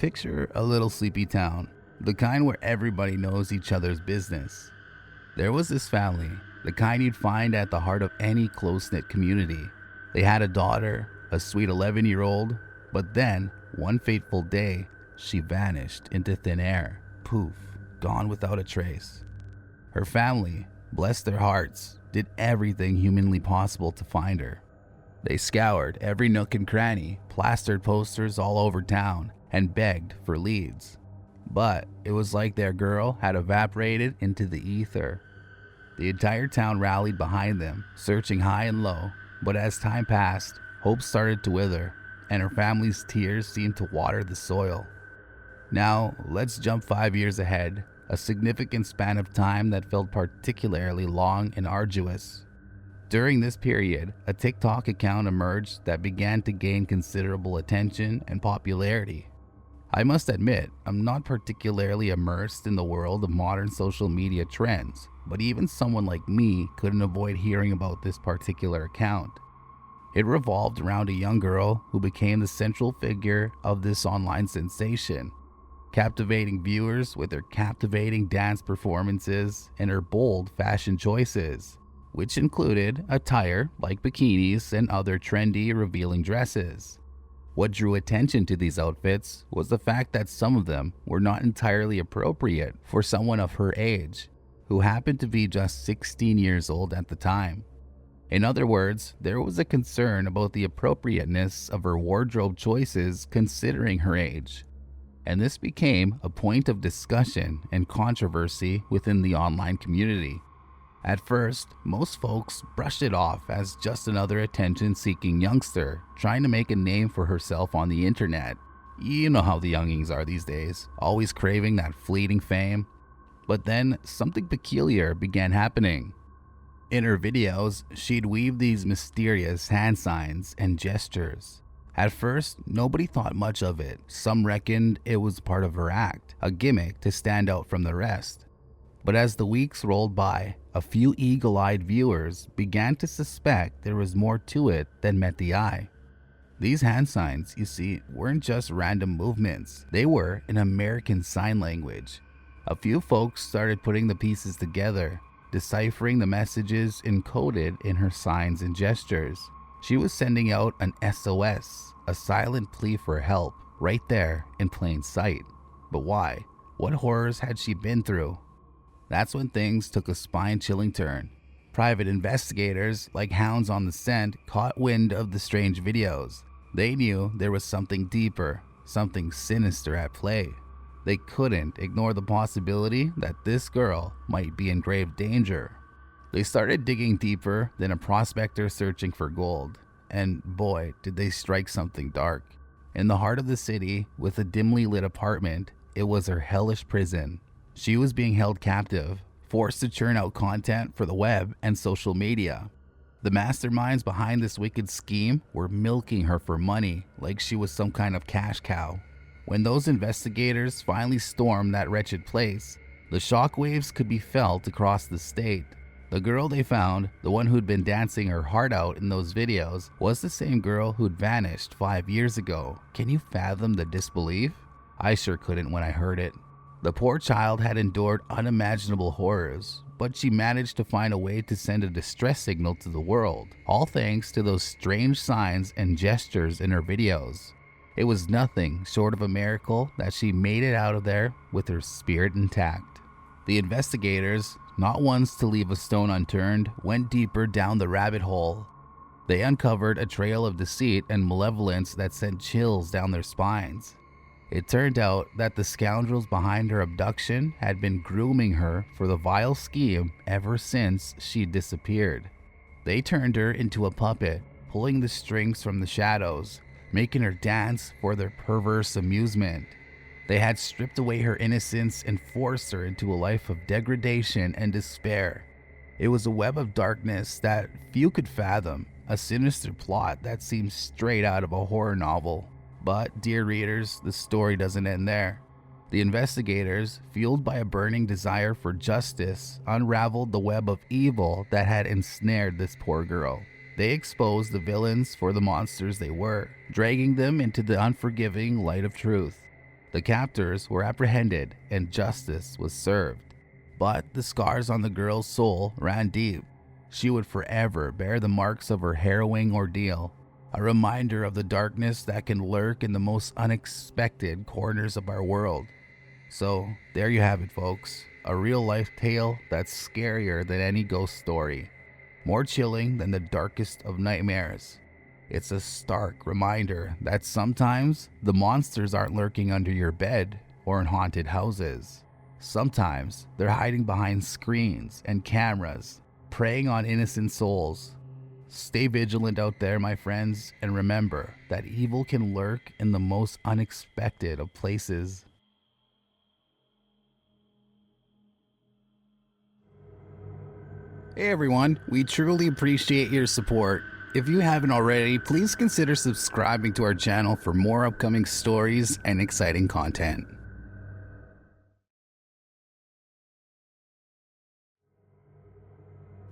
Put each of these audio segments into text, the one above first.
Picture a little sleepy town, the kind where everybody knows each other's business. There was this family, the kind you'd find at the heart of any close-knit community. They had a daughter, a sweet 11-year-old, but then, one fateful day, she vanished into thin air. Poof, gone without a trace. Her family, bless their hearts, did everything humanly possible to find her. They scoured every nook and cranny, plastered posters all over town, and begged for leads. But it was like their girl had evaporated into the ether. The entire town rallied behind them, searching high and low, but as time passed, hope started to wither, and her family's tears seemed to water the soil. Now, let's jump 5 years ahead, a significant span of time that felt particularly long and arduous. During this period, a TikTok account emerged that began to gain considerable attention and popularity. I must admit, I'm not particularly immersed in the world of modern social media trends, but even someone like me couldn't avoid hearing about this particular account. It revolved around a young girl who became the central figure of this online sensation, captivating viewers with her captivating dance performances and her bold fashion choices, which included attire like bikinis and other trendy, revealing dresses. What drew attention to these outfits was the fact that some of them were not entirely appropriate for someone of her age, who happened to be just 16 years old at the time. In other words, there was a concern about the appropriateness of her wardrobe choices considering her age. And this became a point of discussion and controversy within the online community. At first, most folks brushed it off as just another attention-seeking youngster trying to make a name for herself on the internet. You know how the youngings are these days, always craving that fleeting fame. But then, something peculiar began happening. In her videos, she'd weave these mysterious hand signs and gestures. At first, nobody thought much of it. Some reckoned it was part of her act, a gimmick to stand out from the rest. But as the weeks rolled by, a few eagle-eyed viewers began to suspect there was more to it than met the eye. These hand signs, you see, weren't just random movements. They were an American Sign Language. A few folks started putting the pieces together, deciphering the messages encoded in her signs and gestures. She was sending out an SOS, a silent plea for help, right there in plain sight. But why? What horrors had she been through? That's when things took a spine-chilling turn. Private investigators, like hounds on the scent, caught wind of the strange videos. They knew there was something deeper, something sinister at play. They couldn't ignore the possibility that this girl might be in grave danger. They started digging deeper than a prospector searching for gold. And boy, did they strike something dark. In the heart of the city, with a dimly lit apartment, it was her hellish prison. She was being held captive, forced to churn out content for the web and social media. The masterminds behind this wicked scheme were milking her for money like she was some kind of cash cow. When those investigators finally stormed that wretched place, the shockwaves could be felt across the state. The girl they found, the one who'd been dancing her heart out in those videos, was the same girl who'd vanished 5 years ago. Can you fathom the disbelief? I sure couldn't when I heard it. The poor child had endured unimaginable horrors, but she managed to find a way to send a distress signal to the world, all thanks to those strange signs and gestures in her videos. It was nothing short of a miracle that she made it out of there with her spirit intact. The investigators, not ones to leave a stone unturned, went deeper down the rabbit hole. They uncovered a trail of deceit and malevolence that sent chills down their spines. It turned out that the scoundrels behind her abduction had been grooming her for the vile scheme ever since she disappeared. They turned her into a puppet, pulling the strings from the shadows, making her dance for their perverse amusement. They had stripped away her innocence and forced her into a life of degradation and despair. It was a web of darkness that few could fathom, a sinister plot that seemed straight out of a horror novel. But, dear readers, the story doesn't end there. The investigators, fueled by a burning desire for justice, unraveled the web of evil that had ensnared this poor girl. They exposed the villains for the monsters they were, dragging them into the unforgiving light of truth. The captors were apprehended and justice was served. But the scars on the girl's soul ran deep. She would forever bear the marks of her harrowing ordeal, a reminder of the darkness that can lurk in the most unexpected corners of our world. So, there you have it, folks. A real life tale that's scarier than any ghost story, more chilling than the darkest of nightmares. It's a stark reminder that sometimes the monsters aren't lurking under your bed or in haunted houses. Sometimes they're hiding behind screens and cameras, preying on innocent souls. Stay vigilant out there, my friends, and remember that evil can lurk in the most unexpected of places. Hey everyone, we truly appreciate your support. If you haven't already, please consider subscribing to our channel for more upcoming stories and exciting content.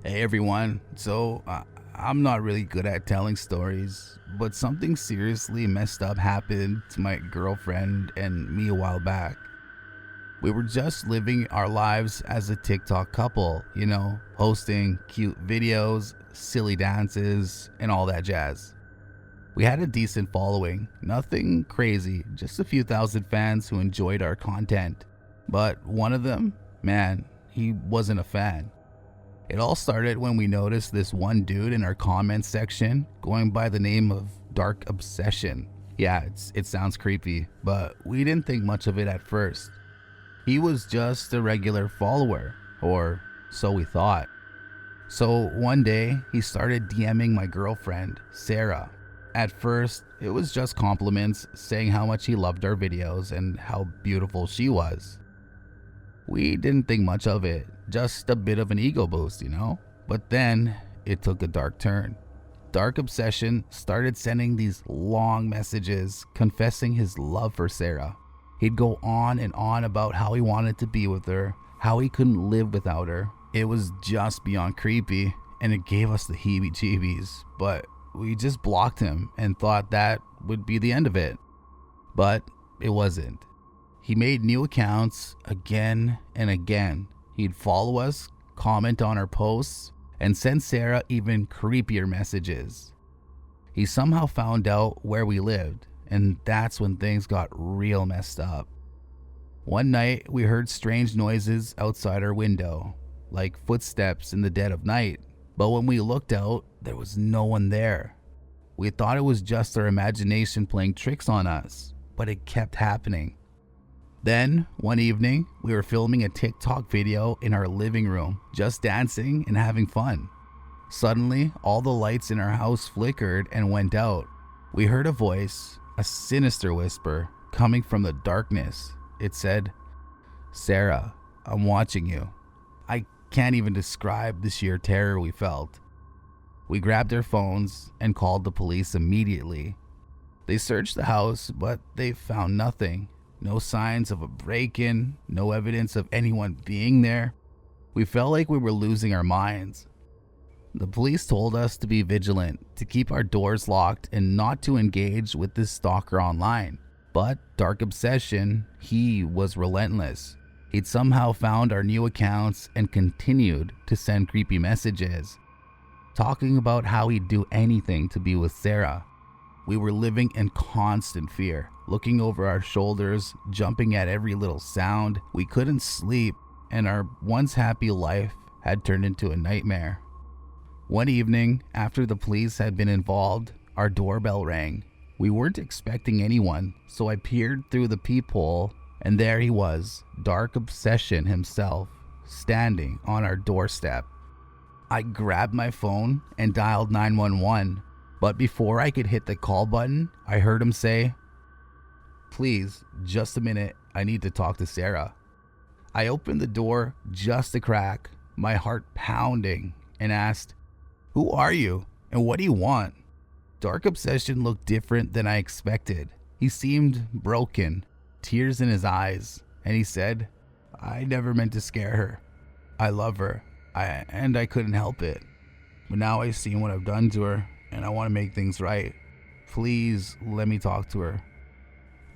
Hey everyone, I'm not really good at telling stories, but something seriously messed up happened to my girlfriend and me a while back. We were just living our lives as a TikTok couple, posting cute videos, silly dances, and all that jazz. We had a decent following, nothing crazy, just a few thousand fans who enjoyed our content. But one of them, man, he wasn't a fan. It all started when we noticed this one dude in our comments section going by the name of Dark Obsession. Yeah, it sounds creepy, but we didn't think much of it at first. He was just a regular follower, or so we thought. So one day, he started DMing my girlfriend, Sarah. At first, it was just compliments, saying how much he loved our videos and how beautiful she was. We didn't think much of it, just a bit of an ego boost, But then, it took a dark turn. Dark Obsession started sending these long messages confessing his love for Sarah. He'd go on and on about how he wanted to be with her, how he couldn't live without her. It was just beyond creepy, and it gave us the heebie-jeebies, but we just blocked him and thought that would be the end of it. But it wasn't. He made new accounts again and again. He'd follow us, comment on our posts, and send Sarah even creepier messages. He somehow found out where we lived, and that's when things got real messed up. One night, we heard strange noises outside our window, like footsteps in the dead of night. But when we looked out, there was no one there. We thought it was just our imagination playing tricks on us, but it kept happening. Then, one evening, we were filming a TikTok video in our living room, just dancing and having fun. Suddenly, all the lights in our house flickered and went out. We heard a voice, a sinister whisper, coming from the darkness. It said, "Sarah, I'm watching you." I can't even describe the sheer terror we felt. We grabbed our phones and called the police immediately. They searched the house, but they found nothing. No signs of a break-in, no evidence of anyone being there. We felt like we were losing our minds. The police told us to be vigilant, to keep our doors locked, and not to engage with this stalker online. But Dark Obsession, he was relentless. He'd somehow found our new accounts and continued to send creepy messages, talking about how he'd do anything to be with Sarah. We were living in constant fear, looking over our shoulders, jumping at every little sound. We couldn't sleep, and our once happy life had turned into a nightmare. One evening, after the police had been involved, our doorbell rang. We weren't expecting anyone, so I peered through the peephole, and there he was, Dark Obsession himself, standing on our doorstep. I grabbed my phone and dialed 911, but before I could hit the call button, I heard him say, "Please, just a minute, I need to talk to Sarah." I opened the door just a crack, my heart pounding, and asked, "Who are you, and what do you want?" Dark Obsession looked different than I expected. He seemed broken, tears in his eyes, and he said, "I never meant to scare her. I love her, and I couldn't help it. But now I've seen what I've done to her, and I want to make things right. Please let me talk to her."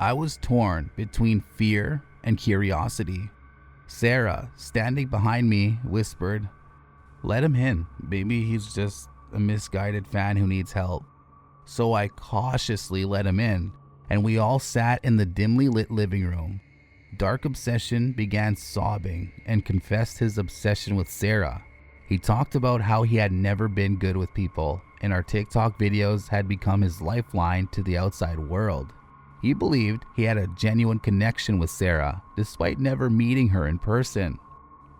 I was torn between fear and curiosity. Sarah, standing behind me, whispered, "Let him in. Maybe he's just a misguided fan who needs help." So I cautiously let him in, and we all sat in the dimly lit living room. Dark Obsession began sobbing and confessed his obsession with Sarah. He talked about how he had never been good with people, and our TikTok videos had become his lifeline to the outside world. He believed he had a genuine connection with Sarah, despite never meeting her in person.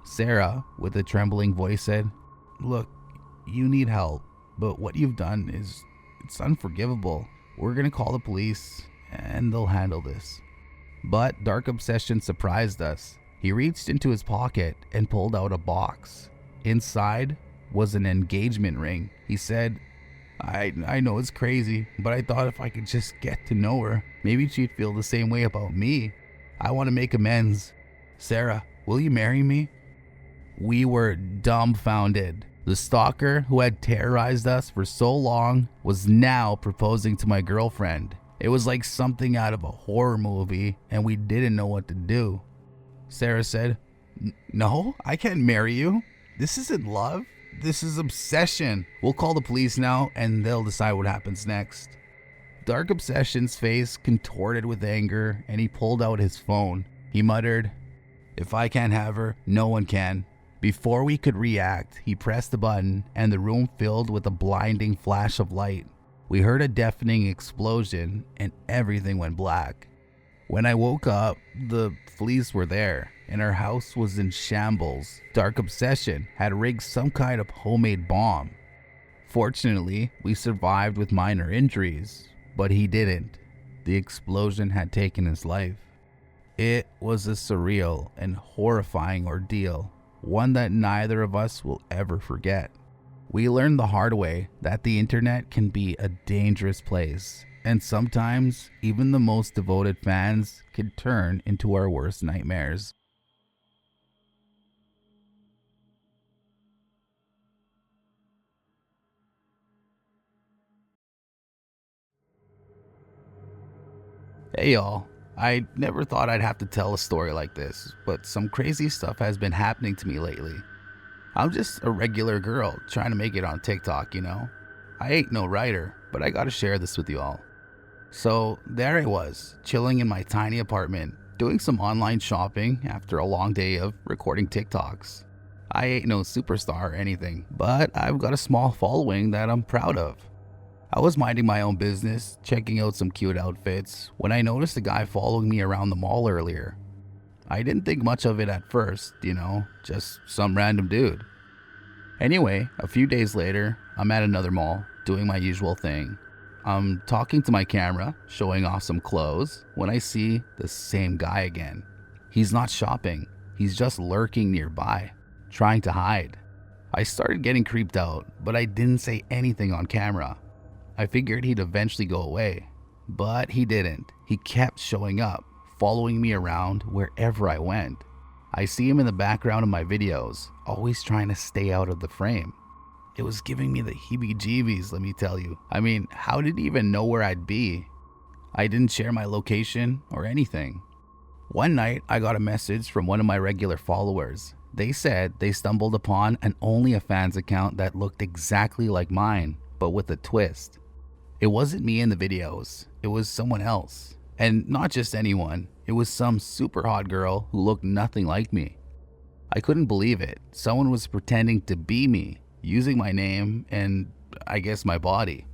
Sarah, with a trembling voice, said, "Look, you need help, but what you've done it's unforgivable. We're gonna call the police, and they'll handle this." But Dark Obsession surprised us. He reached into his pocket and pulled out a box. Inside was an engagement ring. He said, I know it's crazy, but I thought if I could just get to know her, maybe she'd feel the same way about me. I want to make amends. Sarah, will you marry me?" We were dumbfounded. The stalker who had terrorized us for so long was now proposing to my girlfriend. It was like something out of a horror movie, and we didn't know what to do. Sarah said, "No, I can't marry you. This isn't love. This is obsession. We'll call the police now, and they'll decide what happens next." Dark Obsession's face contorted with anger, and he pulled out his phone. He muttered, "If I can't have her, no one can." Before we could react, he pressed a button, and the room filled with a blinding flash of light. We heard a deafening explosion, and everything went black. When I woke up, the police were there, and our house was in shambles. Dark Obsession had rigged some kind of homemade bomb. Fortunately, we survived with minor injuries, but he didn't. The explosion had taken his life. It was a surreal and horrifying ordeal, one that neither of us will ever forget. We learned the hard way that the internet can be a dangerous place, and sometimes even the most devoted fans can turn into our worst nightmares. Hey y'all, I never thought I'd have to tell a story like this, but some crazy stuff has been happening to me lately. I'm just a regular girl trying to make it on TikTok, you know? I ain't no writer, but I gotta share this with you all. So there I was, chilling in my tiny apartment, doing some online shopping after a long day of recording TikToks. I ain't no superstar or anything, but I've got a small following that I'm proud of. I was minding my own business, checking out some cute outfits, when I noticed a guy following me around the mall earlier. I didn't think much of it at first, just some random dude. Anyway, a few days later, I'm at another mall, doing my usual thing. I'm talking to my camera, showing off some clothes, when I see the same guy again. He's not shopping, he's just lurking nearby, trying to hide. I started getting creeped out, but I didn't say anything on camera. I figured he'd eventually go away, but he didn't. He kept showing up, following me around wherever I went. I see him in the background of my videos, always trying to stay out of the frame. It was giving me the heebie-jeebies, let me tell you. I mean, how did he even know where I'd be? I didn't share my location or anything. One night, I got a message from one of my regular followers. They said they stumbled upon an OnlyFans account that looked exactly like mine, but with a twist. It wasn't me in the videos, it was someone else. And not just anyone, it was some super hot girl who looked nothing like me. I couldn't believe it. Someone was pretending to be me, using my name and I guess my body.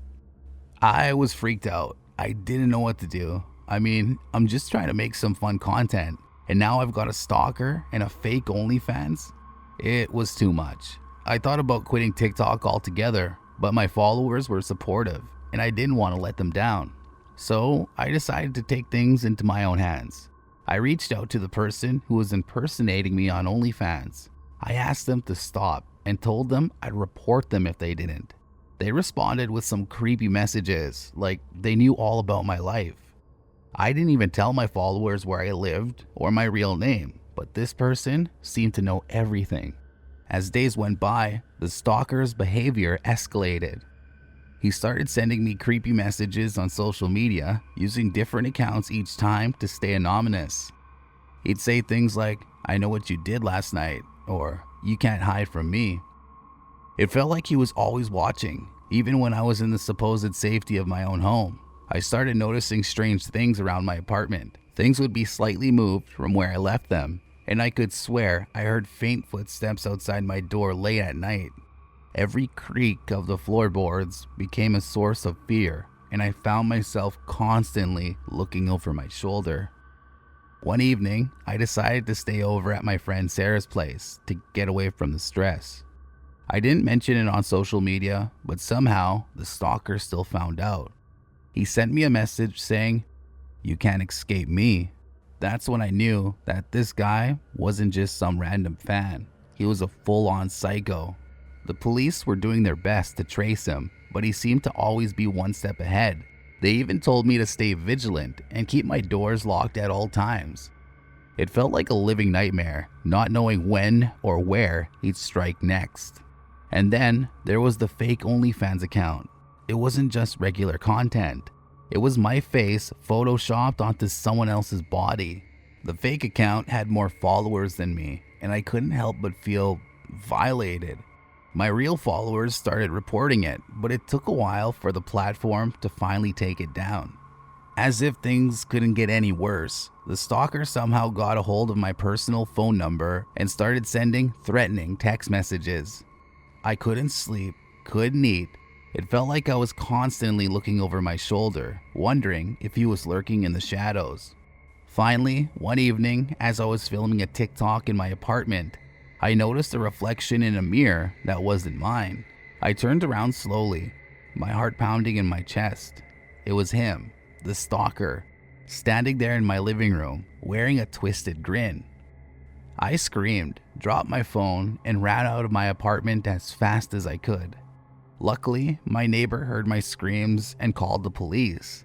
I was freaked out. I didn't know what to do. I mean, I'm just trying to make some fun content, and now I've got a stalker and a fake OnlyFans? It was too much. I thought about quitting TikTok altogether, but my followers were supportive, and I didn't want to let them down. So I decided to take things into my own hands. I reached out to the person who was impersonating me on OnlyFans. I asked them to stop and told them I'd report them if they didn't. They responded with some creepy messages, like they knew all about my life. I didn't even tell my followers where I lived or my real name, but this person seemed to know everything. As days went by, the stalker's behavior escalated. He started sending me creepy messages on social media, using different accounts each time to stay anonymous. He'd say things like, "I know what you did last night," or "You can't hide from me." It felt like he was always watching, even when I was in the supposed safety of my own home. I started noticing strange things around my apartment. Things would be slightly moved from where I left them, and I could swear I heard faint footsteps outside my door late at night. Every creak of the floorboards became a source of fear, and I found myself constantly looking over my shoulder. One evening, I decided to stay over at my friend Sarah's place to get away from the stress. I didn't mention it on social media, but somehow the stalker still found out. He sent me a message saying, "You can't escape me." That's when I knew that this guy wasn't just some random fan. He was a full-on psycho. The police were doing their best to trace him, but he seemed to always be one step ahead. They even told me to stay vigilant and keep my doors locked at all times. It felt like a living nightmare, not knowing when or where he'd strike next. And then there was the fake OnlyFans account. It wasn't just regular content. It was my face photoshopped onto someone else's body. The fake account had more followers than me, and I couldn't help but feel violated. My real followers started reporting it, but it took a while for the platform to finally take it down. As if things couldn't get any worse, the stalker somehow got a hold of my personal phone number and started sending threatening text messages. I couldn't sleep, couldn't eat. It felt like I was constantly looking over my shoulder, wondering if he was lurking in the shadows. Finally, one evening, as I was filming a TikTok in my apartment, I noticed a reflection in a mirror that wasn't mine. I turned around slowly, my heart pounding in my chest. It was him, the stalker, standing there in my living room, wearing a twisted grin. I screamed, dropped my phone, and ran out of my apartment as fast as I could. Luckily, my neighbor heard my screams and called the police.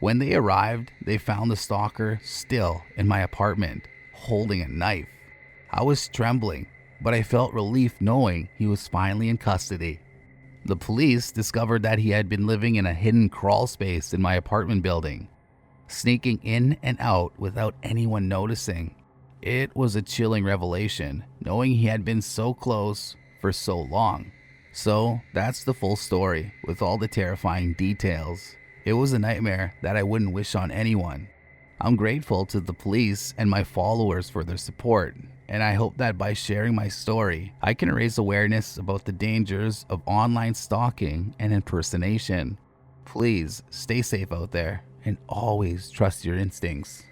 When they arrived, they found the stalker still in my apartment, holding a knife. I was trembling, but I felt relief knowing he was finally in custody. The police discovered that he had been living in a hidden crawl space in my apartment building, sneaking in and out without anyone noticing. It was a chilling revelation, knowing he had been so close for so long. So that's the full story, with all the terrifying details. It was a nightmare that I wouldn't wish on anyone. I'm grateful to the police and my followers for their support, and I hope that by sharing my story, I can raise awareness about the dangers of online stalking and impersonation. Please stay safe out there and always trust your instincts.